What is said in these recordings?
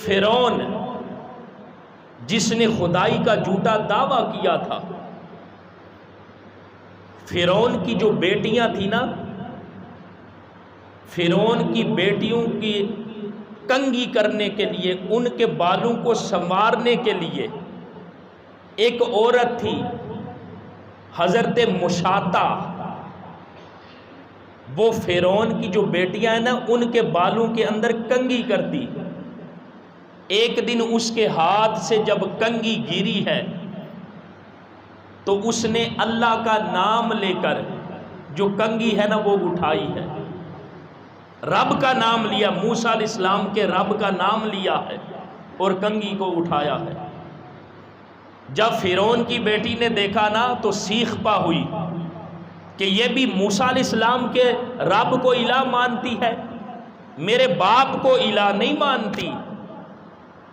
فرعون جس نے خدائی کا جھوٹا دعویٰ کیا تھا، فرعون کی جو بیٹیاں تھیں نا، فرعون کی بیٹیوں کی کنگھی کرنے کے لیے، ان کے بالوں کو سنوارنے کے لیے ایک عورت تھی حضرت مشاطہ، وہ فرعون کی جو بیٹیاں ہیں نا ان کے بالوں کے اندر کنگھی کرتی۔ ایک دن اس کے ہاتھ سے جب کنگھی گری ہے تو اس نے اللہ کا نام لے کر جو کنگھی ہے نا وہ اٹھائی ہے، رب کا نام لیا، موسیٰ علیہ السلام کے رب کا نام لیا ہے اور کنگھی کو اٹھایا ہے۔ جب فرعون کی بیٹی نے دیکھا نا تو سیخ پا ہوئی کہ یہ بھی موسیٰ علیہ السلام کے رب کو الہ مانتی ہے، میرے باپ کو الہ نہیں مانتی۔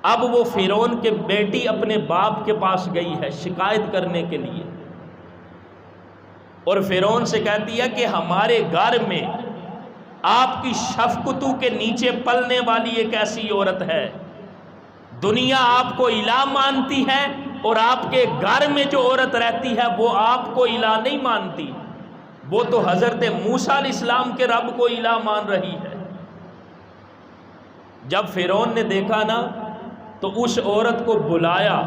اب وہ فرعون کے بیٹی اپنے باپ کے پاس گئی ہے شکایت کرنے کے لیے، اور فرعون سے کہتی ہے کہ ہمارے گھر میں آپ کی شفقتوں کے نیچے پلنے والی ایک ایسی عورت ہے، دنیا آپ کو الہ مانتی ہے اور آپ کے گھر میں جو عورت رہتی ہے وہ آپ کو الہ نہیں مانتی، وہ تو حضرت موسیٰ علیہ السلام کے رب کو الہ مان رہی ہے۔ جب فرعون نے دیکھا نا تو اس عورت کو بلایا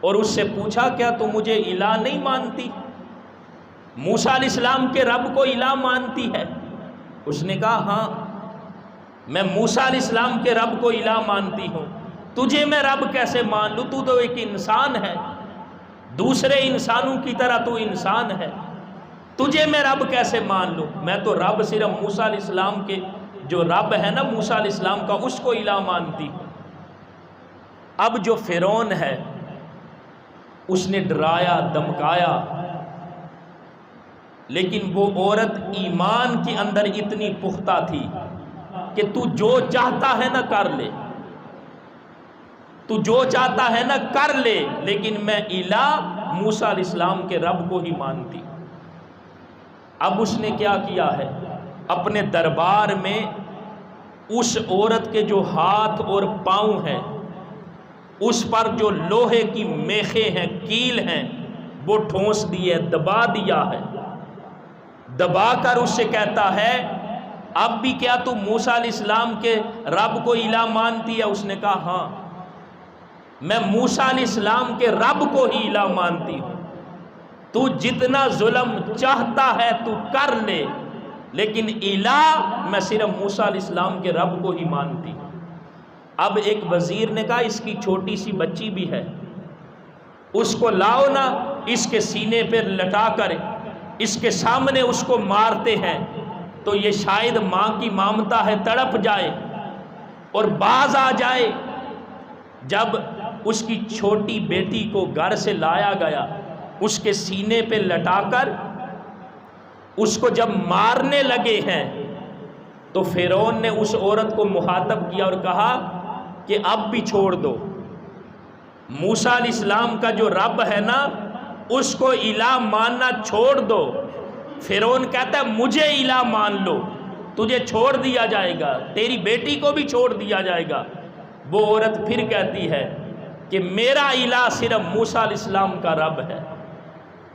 اور اس سے پوچھا کیا تو مجھے الہ نہیں مانتی، موسیٰ علیہ السلام کے رب کو الہ مانتی ہے؟ اس نے کہا ہاں میں موسیٰ علیہ السلام کے رب کو الہ مانتی ہوں، تجھے میں رب کیسے مان لوں؟ تو تو ایک انسان ہے، دوسرے انسانوں کی طرح تو انسان ہے، تجھے میں رب کیسے مان لوں؟ میں تو رب صرف موسیٰ علیہ السلام کے جو رب ہے نا موسیٰ علیہ السلام کا اس کو الہ مانتی ہوں۔ اب جو فرعون ہے اس نے ڈرایا دمکایا، لیکن وہ عورت ایمان کے اندر اتنی پختہ تھی کہ تو جو چاہتا ہے نا کر لے، تو جو چاہتا ہے نا کر لے، لیکن میں الہ موسیٰ علیہ السلام کے رب کو ہی مانتی۔ اب اس نے کیا کیا ہے، اپنے دربار میں اس عورت کے جو ہاتھ اور پاؤں ہیں اس پر جو لوہے کی میخیں ہیں، کیل ہیں، وہ ٹھونس دیے، دبا دیا ہے، دبا کر اس سے کہتا ہے اب بھی کیا تو موسیٰ علیہ السلام کے رب کو الہ مانتی ہے؟ اس نے کہا ہاں میں موسیٰ علیہ السلام کے رب کو ہی الہ مانتی ہوں، تو جتنا ظلم چاہتا ہے تو کر لے، لیکن الہ میں صرف موسیٰ علیہ السلام کے رب کو ہی مانتی ہوں۔ اب ایک وزیر نے کہا اس کی چھوٹی سی بچی بھی ہے، اس کو لاؤ نا، اس کے سینے پہ لٹا کر اس کے سامنے اس کو مارتے ہیں تو یہ شاید ماں کی ممتا ہے تڑپ جائے اور باز آ جائے۔ جب اس کی چھوٹی بیٹی کو گھر سے لایا گیا، اس کے سینے پہ لٹا کر اس کو جب مارنے لگے ہیں تو فرعون نے اس عورت کو مخاطب کیا اور کہا کہ اب بھی چھوڑ دو، موسیٰ علیہ السلام کا جو رب ہے نا اس کو الہ ماننا چھوڑ دو۔ فرعون کہتا ہے مجھے الہ مان لو، تجھے چھوڑ دیا جائے گا، تیری بیٹی کو بھی چھوڑ دیا جائے گا۔ وہ عورت پھر کہتی ہے کہ میرا الہ صرف موسیٰ علیہ السلام کا رب ہے،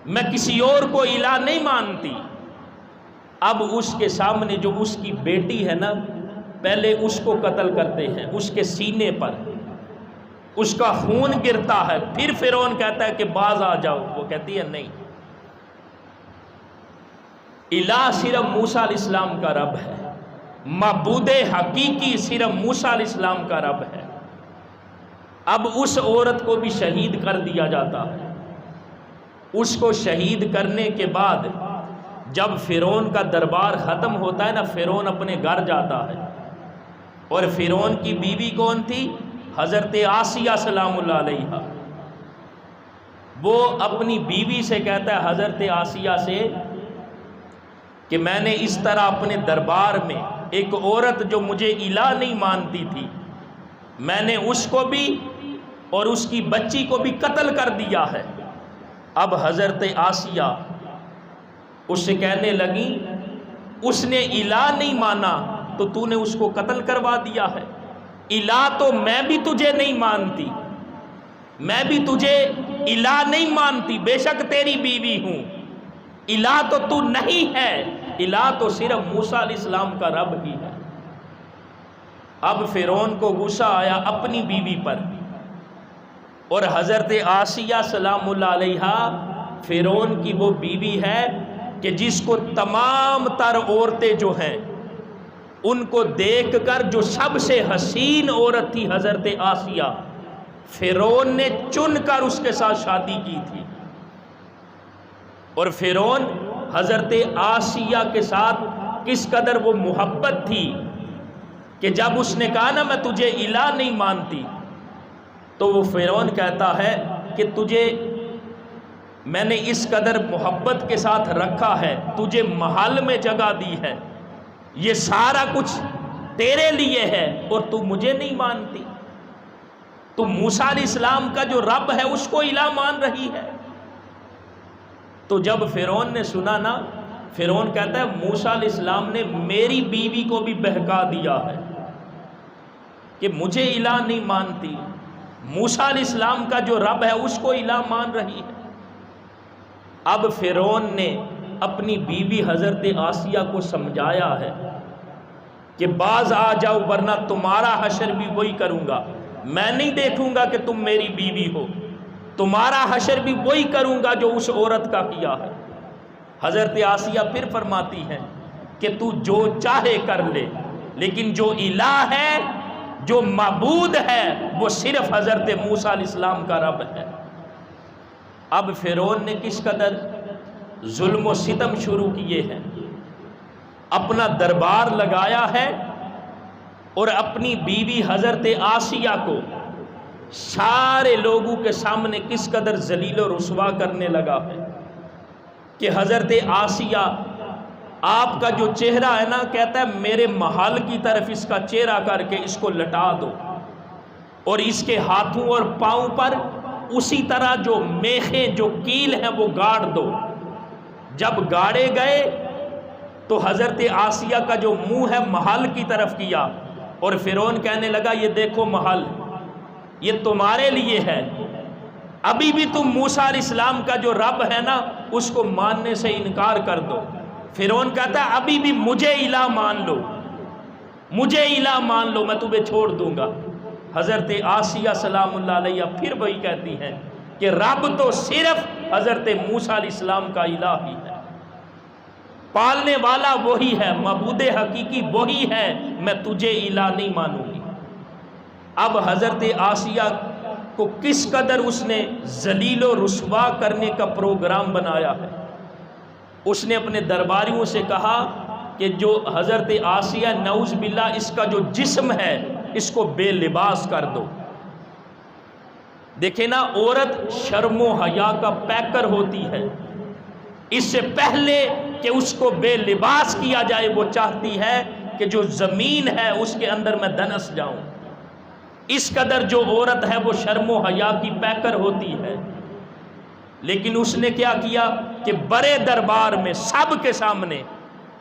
میں کسی اور کو الہ نہیں مانتی۔ اب اس کے سامنے جو اس کی بیٹی ہے نا، پہلے اس کو قتل کرتے ہیں، اس کے سینے پر اس کا خون گرتا ہے، پھر فرعون کہتا ہے کہ باز آ جاؤ، وہ کہتی ہے نہیں، الہ صرف موسیٰ علیہ السلام کا رب ہے، معبود حقیقی صرف موسیٰ علیہ السلام کا رب ہے۔ اب اس عورت کو بھی شہید کر دیا جاتا ہے۔ اس کو شہید کرنے کے بعد جب فرعون کا دربار ختم ہوتا ہے نا، فرعون اپنے گھر جاتا ہے، اور فرعون کی بیوی کون تھی؟ حضرت آسیہ سلام اللہ علیہا۔ وہ اپنی بیوی سے کہتا ہے، حضرت آسیہ سے، کہ میں نے اس طرح اپنے دربار میں ایک عورت جو مجھے الہ نہیں مانتی تھی، میں نے اس کو بھی اور اس کی بچی کو بھی قتل کر دیا ہے۔ اب حضرت آسیہ اس سے کہنے لگی اس نے الہ نہیں مانا تو تو نے اس کو قتل کروا دیا ہے۔ الہ تو میں بھی تجھے نہیں مانتی، میں بھی تجھے الہ نہیں مانتی، بے شک تیری بیوی ہوں، الہ تو تو نہیں ہے، الہ تو صرف موسیٰ علیہ السلام کا رب ہی ہے۔ اب فرعون کو غصہ آیا اپنی بیوی پر، اور حضرت آسیہ سلام اللہ علیہا فرعون کی وہ بیوی ہے کہ جس کو تمام تر عورتیں جو ہیں ان کو دیکھ کر جو سب سے حسین عورت تھی حضرت آسیہ، فرعون نے چن کر اس کے ساتھ شادی کی تھی۔ اور فرعون حضرت آسیہ کے ساتھ کس قدر وہ محبت تھی کہ جب اس نے کہا نا میں تجھے الہ نہیں مانتی، تو وہ فرعون کہتا ہے کہ تجھے میں نے اس قدر محبت کے ساتھ رکھا ہے، تجھے محل میں جگہ دی ہے، یہ سارا کچھ تیرے لیے ہے، اور تو مجھے نہیں مانتی، تو موسیٰ علیہ السلام کا جو رب ہے اس کو الہ مان رہی ہے۔ تو جب فرعون نے سنا نا، فرعون کہتا ہے موسیٰ علیہ السلام نے میری بیوی کو بھی بہکا دیا ہے کہ مجھے الہ نہیں مانتی، موسیٰ علیہ السلام کا جو رب ہے اس کو الہ مان رہی ہے۔ اب فرعون نے اپنی بیوی حضرت آسیہ کو سمجھایا ہے کہ باز آ جاؤ ورنہ تمہارا حشر بھی وہی کروں گا، میں نہیں دیکھوں گا کہ تم میری بیوی ہو، تمہارا حشر بھی وہی کروں گا جو اس عورت کا کیا ہے۔ حضرت آسیہ پھر فرماتی ہیں کہ تو جو چاہے کر لے، لیکن جو الہ ہے، جو معبود ہے، وہ صرف حضرت موسیٰ علیہ السلام کا رب ہے۔ اب فرعون نے کس قدر ظلم و ستم شروع کیے ہیں، اپنا دربار لگایا ہے اور اپنی بیوی حضرت آسیہ کو سارے لوگوں کے سامنے کس قدر ذلیل و رسوا کرنے لگا ہے کہ حضرت آسیہ آپ کا جو چہرہ ہے نا، کہتا ہے میرے محل کی طرف اس کا چہرہ کر کے اس کو لٹا دو، اور اس کے ہاتھوں اور پاؤں پر اسی طرح جو میخیں جو کیل ہیں وہ گاڑ دو۔ جب گاڑے گئے تو حضرت آسیہ کا جو منہ ہے محل کی طرف کیا، اور فرعون کہنے لگا یہ دیکھو محل، یہ تمہارے لیے ہے، ابھی بھی تم موسیٰ علیہ السلام کا جو رب ہے نا اس کو ماننے سے انکار کر دو۔ فرعون کہتا ہے ابھی بھی مجھے الہ مان لو، مجھے الہ مان لو، میں تمہیں چھوڑ دوں گا۔ حضرت آسیہ سلام اللہ علیہ پھر وہی کہتی ہیں کہ رب تو صرف حضرت موسیٰ علیہ السلام کا الہ ہی ہے، پالنے والا وہی ہے، معبود حقیقی وہی ہے، میں تجھے الہ نہیں مانوں گی۔ اب حضرت آسیہ کو کس قدر اس نے ذلیل و رسوا کرنے کا پروگرام بنایا ہے۔ اس نے اپنے درباریوں سے کہا کہ جو حضرت آسیہ نعوذ باللہ اس کا جو جسم ہے اس کو بے لباس کر دو۔ دیکھیں نا، عورت شرم و حیا کا پیکر ہوتی ہے، اس سے پہلے کہ اس کو بے لباس کیا جائے وہ چاہتی ہے کہ جو زمین ہے اس کے اندر میں دنس جاؤں۔ اس قدر جو عورت ہے وہ شرم و حیا کی پیکر ہوتی ہے، لیکن اس نے کیا کیا کہ بڑے دربار میں سب کے سامنے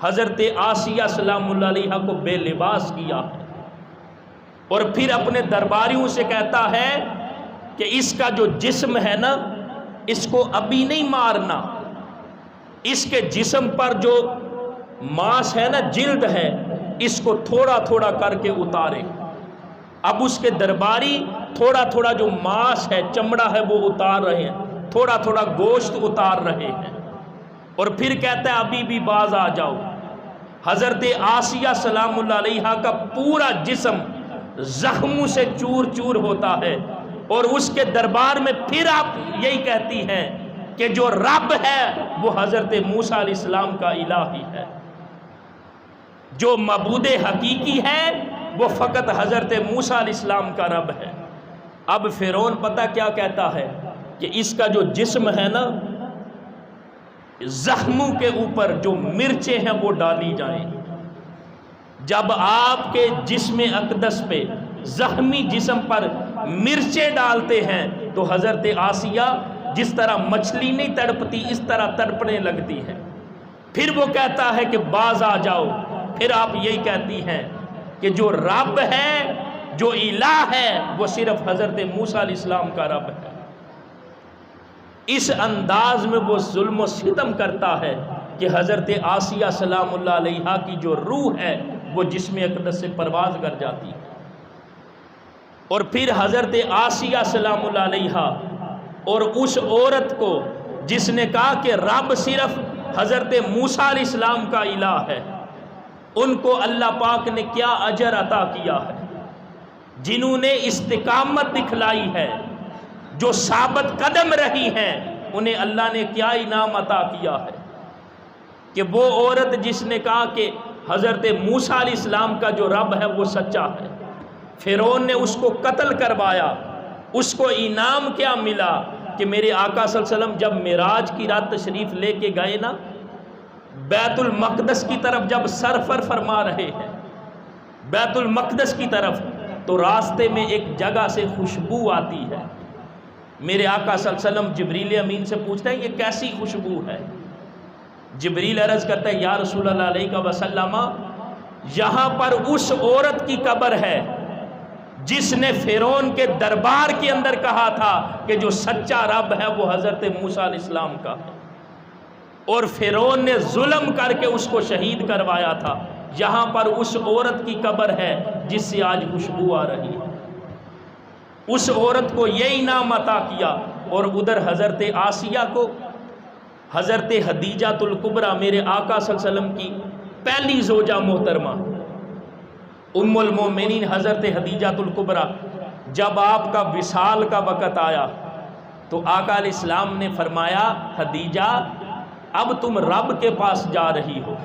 حضرت آسیہ سلام اللہ علیہ کو بے لباس کیا ہے، اور پھر اپنے درباریوں سے کہتا ہے کہ اس کا جو جسم ہے نا اس کو ابھی نہیں مارنا، اس کے جسم پر جو ماس ہے نا، جلد ہے، اس کو تھوڑا تھوڑا کر کے اتارے۔ اب اس کے درباری تھوڑا تھوڑا جو ماس ہے، چمڑا ہے، وہ اتار رہے ہیں، تھوڑا تھوڑا گوشت اتار رہے ہیں، اور پھر کہتا ہے ابھی بھی باز آ جاؤ۔ حضرت آسیہ سلام اللہ علیہ کا پورا جسم زخموں سے چور چور ہوتا ہے، اور اس کے دربار میں پھر آپ یہی کہتی ہیں کہ جو رب ہے وہ حضرت موسیٰ علیہ السلام کا الہ ہی ہے، جو معبود حقیقی ہے وہ فقط حضرت موسیٰ علیہ السلام کا رب ہے۔ اب فرعون پتہ کیا کہتا ہے کہ اس کا جو جسم ہے نا، زخموں کے اوپر جو مرچیں ہیں وہ ڈالی جائیں۔ جب آپ کے جسم اقدس پہ، زخمی جسم پر مرچیں ڈالتے ہیں تو حضرت آسیہ جس طرح مچھلی نہیں تڑپتی اس طرح تڑپنے لگتی ہے۔ پھر وہ کہتا ہے کہ باز آ جاؤ۔ پھر آپ یہی کہتی ہیں کہ جو رب ہے، جو الہ ہے وہ صرف حضرت موسیٰ علیہ السلام کا رب ہے۔ اس انداز میں وہ ظلم و ستم کرتا ہے کہ حضرت آسیہ سلام اللہ علیہا کی جو روح ہے وہ جسم اقدس سے پرواز کر جاتی ہے، اور پھر حضرت آسیہ سلام اللہ علیہا اور اس عورت کو جس نے کہا کہ رب صرف حضرت موسیٰ علیہ السلام کا الہ ہے، ان کو اللہ پاک نے کیا اجر عطا کیا ہے؟ جنہوں نے استقامت دکھلائی ہے، جو ثابت قدم رہی ہیں، انہیں اللہ نے کیا انعام عطا کیا ہے کہ وہ عورت جس نے کہا کہ حضرت موسیٰ علیہ السلام کا جو رب ہے وہ سچا ہے، فرعون نے اس کو قتل کروایا، اس کو انعام کیا ملا کہ میرے آقا صلی اللہ علیہ وسلم جب معراج کی رات تشریف لے کے گئے نا بیت المقدس کی طرف، جب سفر فرما رہے ہیں بیت المقدس کی طرف، تو راستے میں ایک جگہ سے خوشبو آتی ہے۔ میرے آقا صلی اللہ علیہ وسلم جبریل امین سے پوچھتے ہیں یہ کیسی خوشبو ہے؟ جبریل عرض کرتا ہے یا رسول اللہ علیہ وسلم، یہاں پر اس عورت کی قبر ہے جس نے فرعون کے دربار کے اندر کہا تھا کہ جو سچا رب ہے وہ حضرت موسیٰ علیہ السلام کا ہے، اور فرعون نے ظلم کر کے اس کو شہید کروایا تھا۔ یہاں پر اس عورت کی قبر ہے جس سے آج خوشبو آ رہی ہے۔ اس عورت کو یہ انعام عطا کیا، اور ادھر حضرت آسیہ کو حضرت خدیجہ الکبریٰ میرے آقا صلی اللہ علیہ وسلم کی پہلی زوجہ محترمہ ام المومنین حضرت خدیجہ الکبریٰ، جب آپ کا وصال کا وقت آیا تو آقا علیہ السلام نے فرمایا خدیجہ اب تم رب کے پاس جا رہی ہو،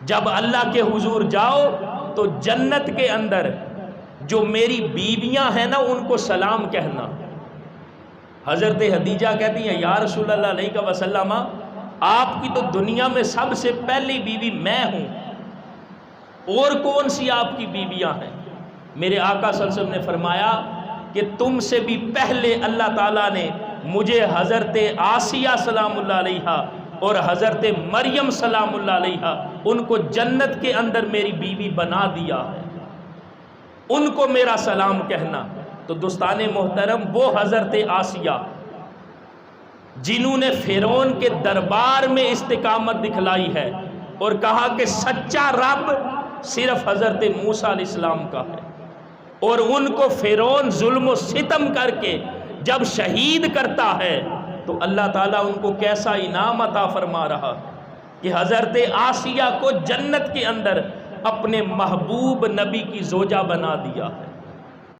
جب اللہ کے حضور جاؤ تو جنت کے اندر جو میری بیویاں ہیں نا ان کو سلام کہنا۔ حضرت خدیجہ کہتی ہیں یا رسول اللہ علیہ وسلم، آپ کی تو دنیا میں سب سے پہلی بیوی میں ہوں، اور کون سی آپ کی بیویاں ہیں؟ میرے آقا صلی اللہ علیہ وسلم نے فرمایا کہ تم سے بھی پہلے اللہ تعالیٰ نے مجھے حضرت آسیہ سلام اللہ علیہا اور حضرت مریم سلام اللہ علیہا ان کو جنت کے اندر میری بیوی بنا دیا ہے، ان کو میرا سلام کہنا۔ تو دوستان محترم، وہ حضرت آسیہ جنہوں نے فرعون کے دربار میں استقامت دکھلائی ہے اور کہا کہ سچا رب صرف حضرت موسیٰ علیہ السلام کا ہے، اور ان کو فرعون ظلم و ستم کر کے جب شہید کرتا ہے تو اللہ تعالیٰ ان کو کیسا انعام عطا فرما رہا کہ حضرت آسیہ کو جنت کے اندر اپنے محبوب نبی کی زوجہ بنا دیا ہے۔